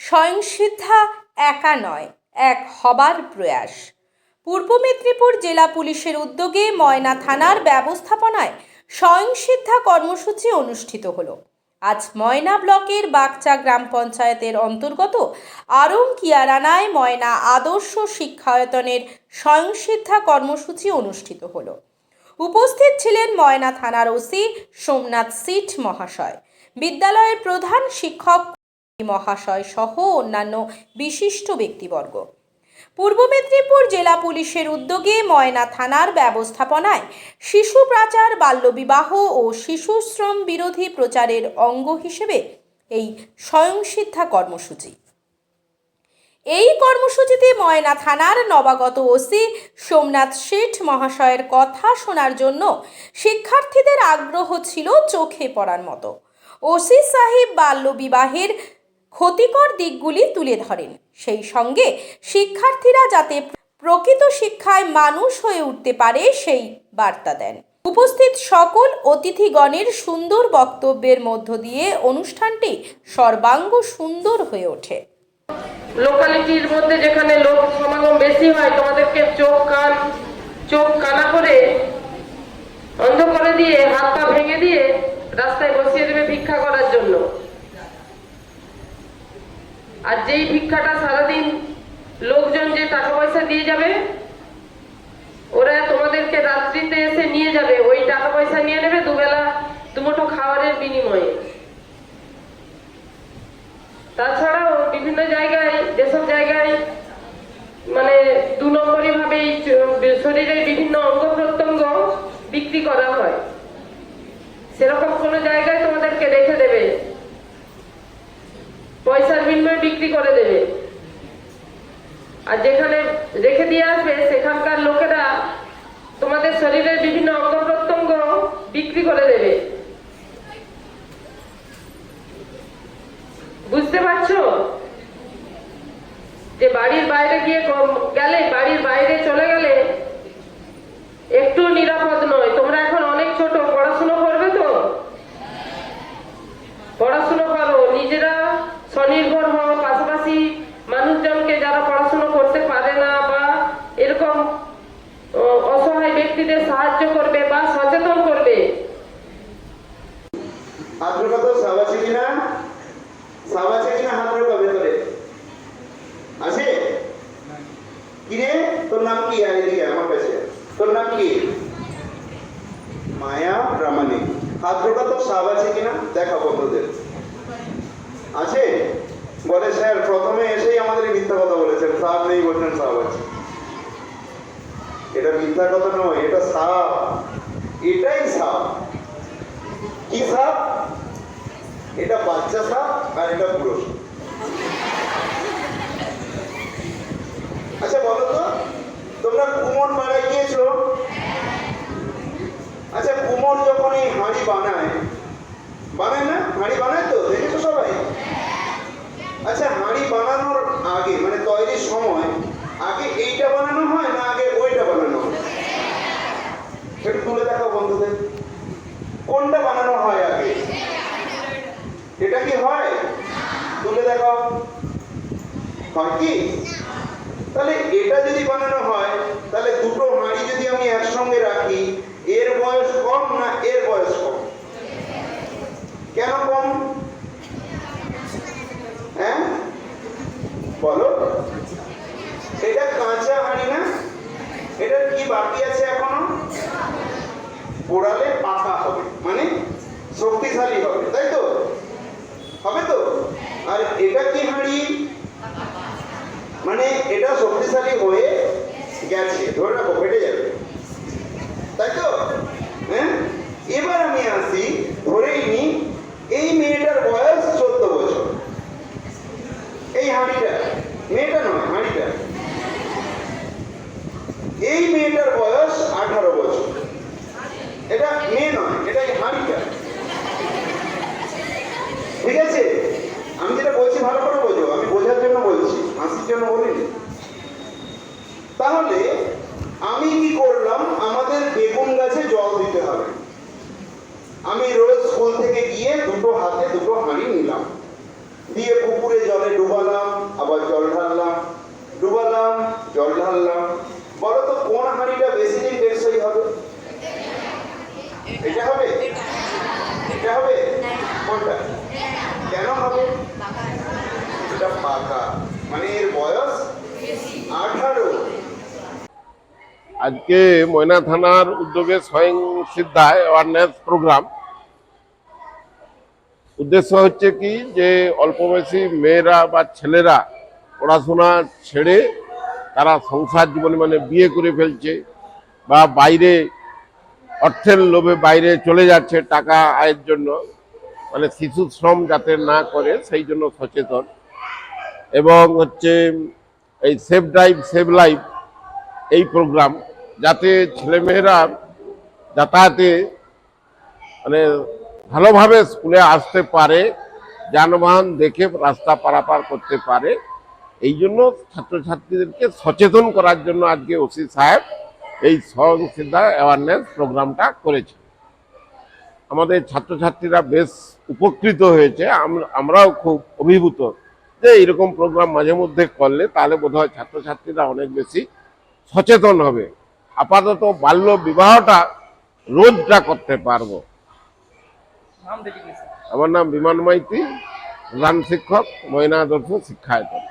স্বয়ংসিদ্ধা একা নয়, এক হবার প্রয়াস। পূর্ব মেদিনীপুর জেলা পুলিশের উদ্যোগে ময়না থানার ব্যবস্থাপনায় স্বয়ংসিদ্ধা কর্মসূচি অনুষ্ঠিত হলো। আজ ময়না ব্লকের বাগচা গ্রাম পঞ্চায়েতের অন্তর্গত আরংকিয়ারানায় ময়না আদর্শ শিক্ষায়তনের স্বয়ংসিদ্ধা কর্মসূচি অনুষ্ঠিত হলো। উপস্থিত ছিলেন ময়না থানার ওসি সোমনাথ সিট মহাশয়, বিদ্যালয়ের প্রধান শিক্ষক মহাশয় সহ অন্যান্য বিশিষ্ট ব্যক্তিবর্গ। পূর্ব মেদিনীপুর জেলা পুলিশের উদ্যোগে ময়না থানার ব্যবস্থাপনায় শিশু পাচার, বাল্যবিবাহ ও শিশু শ্রম বিরোধী প্রচারের অঙ্গ হিসেবে এই স্বয়ংসিদ্ধা কর্মসূচি। এই কর্মসূচিতে ময়না থানার নবাগত ওসি সোমনাথ শেঠ মহাশয়ের কথা শোনার জন্য শিক্ষার্থীদের আগ্রহ ছিল চোখে পড়ার মতো। ওসি সাহেব বাল্যবিবাহের ক্ষতিকর দিকগুলি তুলে ধরেন, সেই সঙ্গে শিক্ষার্থীরা যাতে প্রকৃত শিক্ষায় মানুষ হয়ে উঠতে পারে সেই বার্তা দেন। উপস্থিত সকল অতিথিগণের সুন্দর বক্তব্যের মধ্য দিয়ে অনুষ্ঠানটি সর্বাঙ্গ সুন্দর হয়ে ওঠে। লোকালিটির মধ্যে যেখানে লোক সমাগম বেশি হয়, তোমাদেরকে চোখ কানা করে অন্ধ করে দিয়ে হাত পা ভেঙে দিয়ে রাস্তায় বসিয়ে দেবে ভিক্ষা করার জন্য। আর যেই ভিক্ষাটা সারাদিন লোকজন যে টাকা পয়সা দিয়ে যাবে, ওরা তোমাদেরকে রাত্রিতে এসে নিয়ে যাবে, ওই টাকা পয়সা নিয়ে নেবে দুবেলা দুমুঠো খাবারের বিনিময়ে। তাছাড়াও বিভিন্ন জায়গায়, যেসব জায়গায় মানে 2 নম্বরই ভাবে শরীরের বিভিন্ন অঙ্গ প্রত্যঙ্গ বিক্রি করা হয়, সেরকম কোনো জায়গায় তোমাদেরকে রেখে দেবে, পয়সার বিনিময়ে বিক্রি করে দেবে। আর যেখানে রেখে দিয়ে আসবে সেখানকার লোকেরা তোমাদের শরীরের বিভিন্ন অঙ্গ প্রত্যঙ্গ বিক্রি করে দেবে। বুঝতে পারছো যে বাড়ির বাইরে গেলে, বাড়ির বাইরে চলে গেলে একটু নিরাপদ নয়। তোমরা এখন অনেক ছোট, পড়াশুনো করবে তো, পড়াশুনো করো, নিজেরা স্বনির্ভর হও, পাশাপাশি মানুষজনকে যারা পড়াশুনো করতে পারে না বা এরকম অসহায় ব্যক্তিদের সাহায্য করবে বা সচেতন করবে। আপনার কথা সব আছে কিনা? সব আছে কিনা? হাত রাখো ভেতরে। আছে? কিরে, তোর নাম কি? আরে দিয়ে আমার কাছে। তোর নাম কি? মায়া প্রামাণিক। হাত রাখো তো সব আছে কিনা? দেখা বন্ধুদের। আছে? বলে স্যার প্রথমে এসেই আমাদের মিথ্যা কথা বলেছেন, সাপ নেই বলছেন সাপ আছে। এটা মিথ্যা কথা নয়, এটা সাপ, এটাই সাপ। কি সাপ? এটা বাচ্চা সাপ আর এটা বুড়ো সাপ। আচ্ছা বলো তো, তোমরা কুমোর পাড়ায় গিয়েছো? আচ্ছা কুমোর যখন এই হাঁড়ি বানায় না, হাঁড়ি বানায় তো, দেখেছো সবাই? আচ্ছা হাঁড়ি বানানোর আগে মানে তৈরির সময় আগে এইটা বানানো হয় না আগে ওইটা বানানো হয়? একটু তুলে দেখাও বন্ধুদের, কোনটা বানানো হয় আগে? এটা কি হয়? তুলে দেখাও। হয় কি? তাহলে এটা যদি বানানো হয়, তাহলে দুটো হাঁড়ি যদি আমি একসঙ্গে রাখি, এর বয়স কম না এর বয়স কম? কেন কম? হ্যাঁ বলো। এটা কাঁচা হাঁড়ি না, এটার কি বাকি আছে এখনো? পোড়ালে পাকা হবে, মানে শক্তিশালী হবে, তাই তো? হবে তো? আর এটা কি হাঁড়ি? মানে এটা শক্তিশালী হয়ে গেছে, ধরে রাখো ফেটে যাবে, তাই তো? হ্যাঁ, এবার আমি আসি, ধরেই নি এই মেয়েটার বয়স 14 বছর। এই হাঁড়িটা, মেয়েটা নয় হাঁড়িটা, এই মেয়েটার বয়স 18 বছর। এটা মেয়ে নয়, এটা হাঁড়িটা। ঠিক আছে? আমি যেটা বলছি ভালো করে বোঝো, আমি বোঝার জন্য বলছি, হাসির জন্য বলিনি। তাহলে আমি কি করলাম, আমাদের বেগুন গাছে জল দিতে হবে। আমি রোজ স্কুল থেকে গিয়ে দুটো হাতে দুটো হাঁড়ি নিলাম, দিয়ে পুকুরে জলে ডুবালাম, আজকে ময়না থানার উদ্যোগে স্বয়ং সিদ্ধা অ্যাওয়ারনেস প্রোগ্রাম। উদ্দেশ্য হচ্ছে কি যে অল্প বয়সী মেয়েরা বা ছেলেরা পড়াশোনা ছেড়ে তারা সংসার জীবনে মানে বিয়ে করে ফেলছে বা বাইরে অর্থের লোভে বাইরে চলে যাচ্ছে টাকা আয়ের জন্য, মানে শিশু শ্রম যাতে না করে সেই জন্য সচেতন। এবং হচ্ছে এই সেভ ড্রাইভ সেভ লাইফ এই প্রোগ্রাম, যাতে ছেলেমেয়েরা যাতায়াতে মানে ভালোভাবে স্কুলে আসতে পারে, যানবাহন দেখে রাস্তা পারাপার করতে পারে, এই জন্য ছাত্রছাত্রীদেরকে সচেতন করার জন্য আজকে ওসি সাহেব এই স্বয়ং সিদ্ধা অ্যাওয়ারনেস প্রোগ্রামটা করেছে। আমাদের ছাত্রছাত্রীরা বেশ উপকৃত হয়েছে, আমরাও খুব অভিভূত যে এইরকম প্রোগ্রাম মাঝে মধ্যে করলে তাহলে বোধহয় ছাত্রছাত্রীরা অনেক বেশি সচেতন হবে। আপাতত বাল্য বিবাহটা রোধটা করতে পারবো। আমার নাম বিমান মাইতি, প্রধান শিক্ষক, ময়না আদর্শ শিক্ষায়তন।